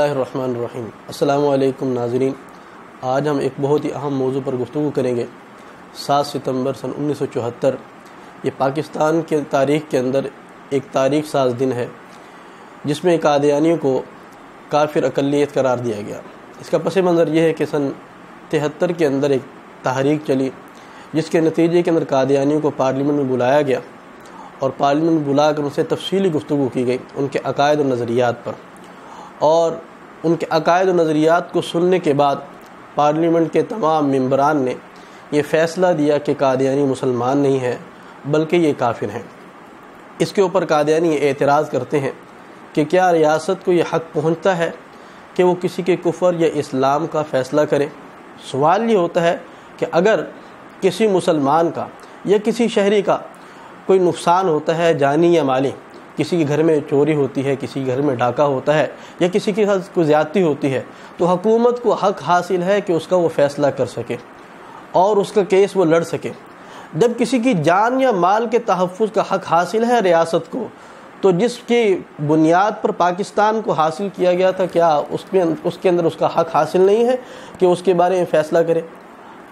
اللہ الرحمن الرحیم۔ السلام علیکم ناظرین، آج ہم ایک بہت ہی اہم موضوع پر گفتگو کریں گے۔ 7 ستمبر سن 1974 یہ پاکستان کے تاریخ کے اندر ایک تاریخ ساز دن ہے جس میں قادیانیوں کو کافر اقلیت قرار دیا گیا۔ اس کا پس منظر یہ ہے کہ سن 73 کے اندر ایک تحریک چلی جس کے نتیجے کے اندر قادیانیوں کو پارلیمنٹ میں بلایا گیا اور پارلیمنٹ میں بلا کر ان سے تفصیلی گفتگو کی گئی ان کے عقائد و نظریات پر، اور ان کے عقائد و نظریات کو سننے کے بعد پارلیمنٹ کے تمام ممبران نے یہ فیصلہ دیا کہ قادیانی مسلمان نہیں ہیں بلکہ یہ کافر ہیں۔ اس کے اوپر قادیانی اعتراض کرتے ہیں کہ کیا ریاست کو یہ حق پہنچتا ہے کہ وہ کسی کے کفر یا اسلام کا فیصلہ کرے؟ سوال یہ ہوتا ہے کہ اگر کسی مسلمان کا یا کسی شہری کا کوئی نقصان ہوتا ہے جانی یا مالی، کسی کے گھر میں چوری ہوتی ہے، کسی کے گھر میں ڈاکہ ہوتا ہے یا کسی کے ساتھ کوئی زیادتی ہوتی ہے، تو حکومت کو حق حاصل ہے کہ اس کا وہ فیصلہ کر سکے اور اس کا کیس وہ لڑ سکے۔ جب کسی کی جان یا مال کے تحفظ کا حق حاصل ہے ریاست کو، تو جس کی بنیاد پر پاکستان کو حاصل کیا گیا تھا، کیا اس کے اندر اس کا حق حاصل نہیں ہے کہ اس کے بارے میں فیصلہ کرے؟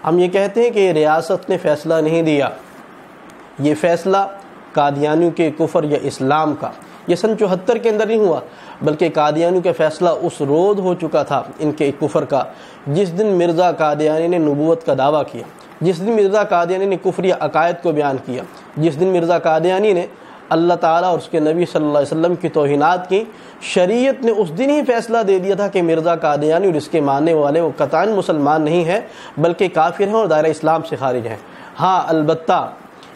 ہم یہ کہتے ہیں کہ ریاست نے فیصلہ نہیں دیا، یہ فیصلہ قادیانیوں کے کفر یا اسلام کا یہ سن 74 کے اندر نہیں ہوا، بلکہ قادیانیوں کا فیصلہ اس روز ہو چکا تھا ان کے کفر کا جس دن مرزا قادیانی نے نبوت کا دعویٰ کیا، جس دن مرزا قادیانی نے کفری عقائد کو بیان کیا، جس دن مرزا قادیانی نے اللہ تعالیٰ اور اس کے نبی صلی اللہ علیہ وسلم کی توہینات کی۔ شریعت نے اس دن ہی فیصلہ دے دیا تھا کہ مرزا قادیانی اور اس کے ماننے والے وہ قطعاً مسلمان نہیں ہیں بلکہ کافر ہیں اور دائرہ اسلام سے خارج ہیں۔ ہاں، البتہ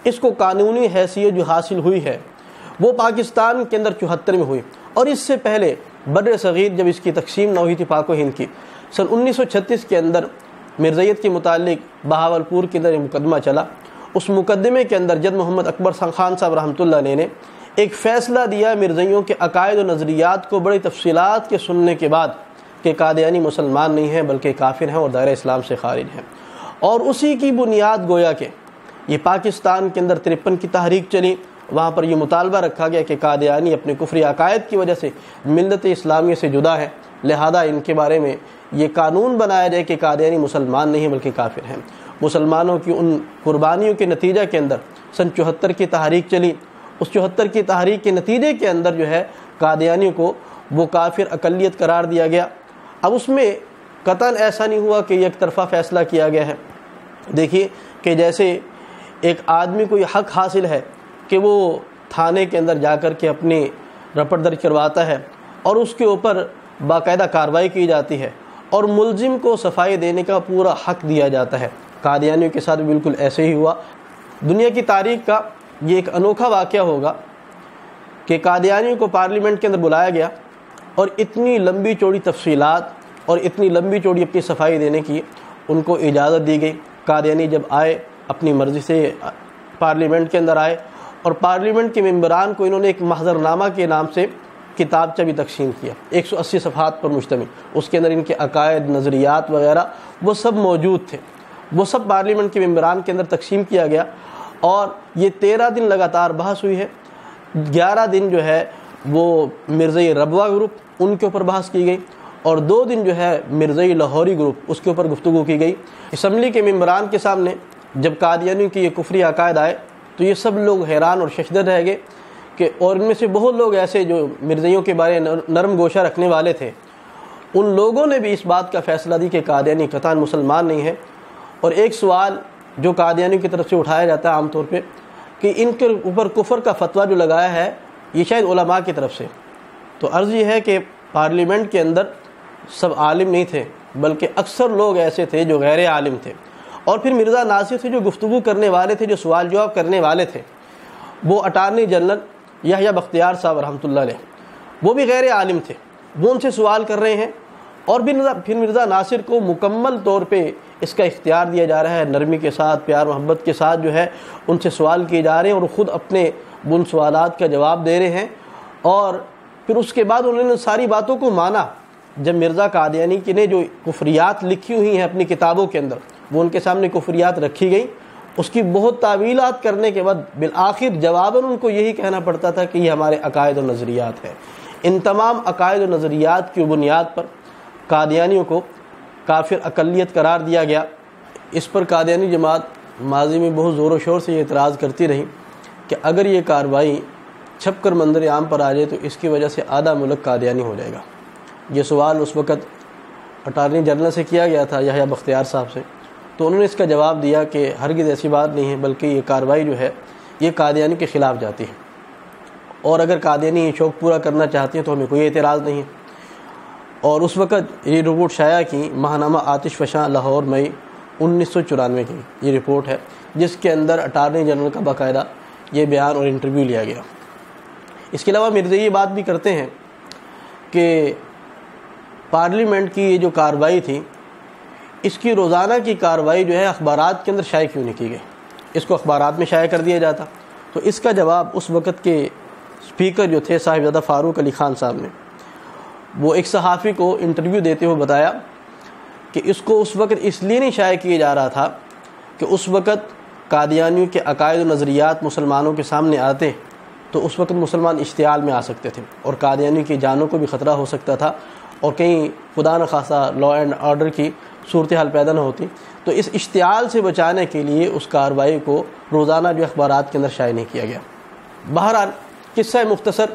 اس کو قانونی حیثیت جو حاصل ہوئی ہے وہ پاکستان کے اندر 74 میں ہوئی، اور اس سے پہلے بر صغیر جب اس کی تقسیم نہ ہوئی تھی پاک و ہند کی، سن 1936 کے اندر مرزائیت کے متعلق بہاولپور کے اندر ایک مقدمہ چلا۔ اس مقدمے کے اندر جد محمد اکبر خان صاحب رحمۃ اللہ علیہ نے ایک فیصلہ دیا مرزائیوں کے عقائد و نظریات کو بڑی تفصیلات کے سننے کے بعد کہ قادیانی مسلمان نہیں ہیں بلکہ کافر ہیں اور دائرہ اسلام سے خارج ہیں، اور اسی کی بنیاد گویا کہ یہ پاکستان کے اندر 53 کی تحریک چلی۔ وہاں پر یہ مطالبہ رکھا گیا کہ قادیانی اپنے کفری عقائد کی وجہ سے ملت اسلامیہ سے جدا ہے، لہذا ان کے بارے میں یہ قانون بنایا جائے کہ قادیانی مسلمان نہیں بلکہ کافر ہیں۔ مسلمانوں کی ان قربانیوں کے نتیجہ کے اندر سن 74 کی تحریک چلی۔ اس 74 کی تحریک کے نتیجے کے اندر جو ہے قادیانیوں کو وہ کافر اقلیت قرار دیا گیا۔ اب اس میں قطعاً ایسا نہیں ہوا کہ یک طرفہ فیصلہ کیا گیا ہے۔ دیکھیے کہ جیسے ایک آدمی کو یہ حق حاصل ہے کہ وہ تھانے کے اندر جا کر کے اپنی رپٹ درج کرواتا ہے اور اس کے اوپر باقاعدہ کارروائی کی جاتی ہے اور ملزم کو صفائی دینے کا پورا حق دیا جاتا ہے۔ قادیانیوں کے ساتھ بالکل ایسے ہی ہوا۔ دنیا کی تاریخ کا یہ ایک انوکھا واقعہ ہوگا کہ قادیانیوں کو پارلیمنٹ کے اندر بلایا گیا اور اتنی لمبی چوڑی تفصیلات اور اتنی لمبی چوڑی اپنی صفائی دینے کی ان کو اجازت دی گئی۔ قادیانی جب آئے اپنی مرضی سے پارلیمنٹ کے اندر آئے اور پارلیمنٹ کے ممبران کو انہوں نے ایک محضر نامہ کے نام سے کتابچہ بھی تقسیم کیا، 180 صفحات پر مشتمل۔ اس کے اندر ان کے عقائد، نظریات وغیرہ وہ سب موجود تھے، وہ سب پارلیمنٹ کے ممبران کے اندر تقسیم کیا گیا، اور یہ 13 دن لگاتار بحث ہوئی ہے۔ 11 دن جو ہے وہ مرزائی ربوہ گروپ ان کے اوپر بحث کی گئی، اور 2 دن جو ہے مرزائی لاہوری گروپ اس کے اوپر گفتگو کی گئی۔ اسمبلی کے ممبران کے سامنے جب قادیانیوں کی یہ کفری عقائد آئے تو یہ سب لوگ حیران اور ششدر رہ گئے کہ، اور ان میں سے بہت لوگ ایسے جو مرزائیوں کے بارے نرم گوشہ رکھنے والے تھے، ان لوگوں نے بھی اس بات کا فیصلہ دی کہ قادیانی قطعاً مسلمان نہیں ہے۔ اور ایک سوال جو قادیانیوں کی طرف سے اٹھایا جاتا ہے عام طور پہ کہ ان کے اوپر کفر کا فتویٰ جو لگایا ہے یہ شاید علماء کی طرف سے، تو عرض یہ ہے کہ پارلیمنٹ کے اندر سب عالم نہیں تھے بلکہ اکثر لوگ ایسے تھے جو غیر عالم تھے، اور پھر مرزا ناصر سے جو گفتگو کرنے والے تھے، جو سوال جواب کرنے والے تھے، وہ اٹارنی جنرل یحییٰ بختیار صاحب رحمۃ اللہ علیہ، وہ بھی غیر عالم تھے، وہ ان سے سوال کر رہے ہیں، اور پھر مرزا ناصر کو مکمل طور پہ اس کا اختیار دیا جا رہا ہے، نرمی کے ساتھ، پیار محبت کے ساتھ جو ہے ان سے سوال کیے جا رہے ہیں، اور خود اپنے ان سوالات کا جواب دے رہے ہیں۔ اور پھر اس کے بعد انہوں نے ساری باتوں کو مانا۔ جب مرزا قادیانی کی نے جو کفریات لکھی ہوئی ہیں اپنی کتابوں کے اندر، وہ ان کے سامنے کفریات رکھی گئی، اس کی بہت تعویلات کرنے کے بعد بالآخر جواباً ان کو یہی کہنا پڑتا تھا کہ یہ ہمارے عقائد و نظریات ہیں، ان تمام عقائد و نظریات کی بنیاد پر قادیانیوں کو کافر اقلیت قرار دیا گیا۔ اس پر قادیانی جماعت ماضی میں بہت زور و شور سے یہ اعتراض کرتی رہی کہ اگر یہ کارروائی چھپ کر منظر عام پر آ جائے تو اس کی وجہ سے آدھا ملک قادیانی ہو جائے گا۔ یہ سوال اس وقت اٹارنی جنرل سے کیا گیا تھا، یحییٰ بختیار صاحب سے، تو انہوں نے اس کا جواب دیا کہ ہرگز ایسی بات نہیں ہے، بلکہ یہ کارروائی جو ہے یہ قادیانی کے خلاف جاتی ہے، اور اگر قادیانی یہ شوق پورا کرنا چاہتے ہیں تو ہمیں کوئی اعتراض نہیں ہے۔ اور اس وقت یہ رپورٹ شائع کی ماہنامہ آتش فشاں لاہور مئی 1994 کی یہ رپورٹ ہے، جس کے اندر اٹارنی جنرل کا باقاعدہ یہ بیان اور انٹرویو لیا گیا۔ اس کے علاوہ مرزا یہ بات بھی کرتے ہیں کہ پارلیمنٹ کی یہ جو کارروائی تھی، اس کی روزانہ کی کارروائی جو ہے اخبارات کے اندر شائع کیوں نہیں کی گئی، اس کو اخبارات میں شائع کر دیا جاتا۔ تو اس کا جواب اس وقت کے اسپیکر جو تھے صاحبزادہ فاروق علی خان صاحب نے، وہ ایک صحافی کو انٹرویو دیتے ہوئے بتایا کہ اس کو اس وقت اس لیے نہیں شائع کیا جا رہا تھا کہ اس وقت قادیانیوں کے عقائد و نظریات مسلمانوں کے سامنے آتے تو اس وقت مسلمان اشتعال میں آ سکتے تھے اور قادیانیوں کی جانوں کو بھی خطرہ ہو سکتا تھا، اور کہیں خدا نخواستہ لا اینڈ آرڈر کی صورتحال پیدا نہ ہوتی۔ تو اس اشتعال سے بچانے کے لیے اس کارروائی کو روزانہ جو اخبارات کے اندر شائع نہیں کیا گیا۔ بہرحال قصہ مختصر،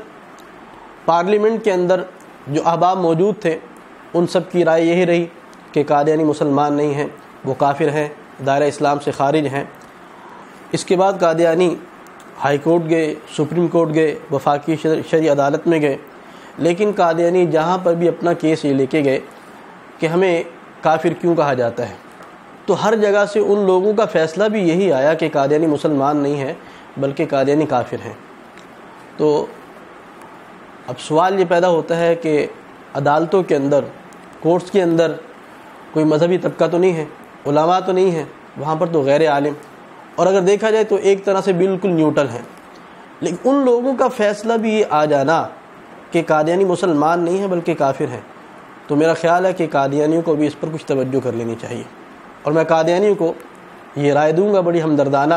پارلیمنٹ کے اندر جو احباب موجود تھے ان سب کی رائے یہی رہی کہ قادیانی مسلمان نہیں ہیں، وہ کافر ہیں، دائرہ اسلام سے خارج ہیں۔ اس کے بعد قادیانی ہائی کورٹ گئے، سپریم کورٹ گئے، وفاقی شرعی عدالت میں گئے، لیکن قادیانی جہاں پر بھی اپنا کیس یہ لے کے گئے کہ ہمیں کافر کیوں کہا جاتا ہے، تو ہر جگہ سے ان لوگوں کا فیصلہ بھی یہی آیا کہ قادیانی مسلمان نہیں ہے بلکہ قادیانی کافر ہیں۔ تو اب سوال یہ پیدا ہوتا ہے کہ عدالتوں کے اندر، کورٹس کے اندر کوئی مذہبی طبقہ تو نہیں ہے، علماء تو نہیں ہے، وہاں پر تو غیر عالم، اور اگر دیکھا جائے تو ایک طرح سے بالکل نیوٹرل ہیں، لیکن ان لوگوں کا فیصلہ بھی یہ آ جانا کہ قادیانی مسلمان نہیں ہیں بلکہ کافر ہیں، تو میرا خیال ہے کہ قادیانیوں کو بھی اس پر کچھ توجہ کر لینی چاہیے۔ اور میں قادیانیوں کو یہ رائے دوں گا بڑی ہمدردانہ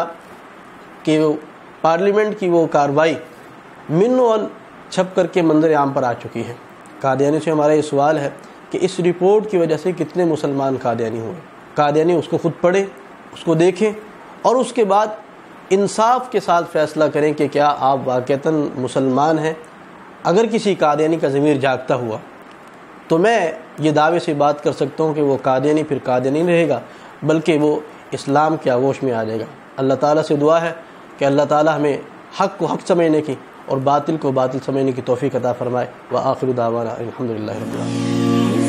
کہ وہ پارلیمنٹ کی وہ کارروائی منوال چھپ کر کے منظر عام پر آ چکی ہے۔ قادیانی سے ہمارا یہ سوال ہے کہ اس رپورٹ کی وجہ سے کتنے مسلمان قادیانی ہوئے؟ قادیانی اس کو خود پڑھیں، اس کو دیکھیں، اور اس کے بعد انصاف کے ساتھ فیصلہ کریں کہ کیا آپ واقعتاً مسلمان ہیں۔ اگر کسی قادیانی کا ضمیر جاگتا ہوا تو میں یہ دعوے سے بات کر سکتا ہوں کہ وہ قادیانی پھر قادیانی نہیں رہے گا بلکہ وہ اسلام کے آغوش میں آ جائے گا۔ اللہ تعالیٰ سے دعا ہے کہ اللہ تعالیٰ ہمیں حق کو حق سمجھنے کی اور باطل کو باطل سمجھنے کی توفیق عطا فرمائے۔ وآخر دعوانا الحمدللہ رب العالمین۔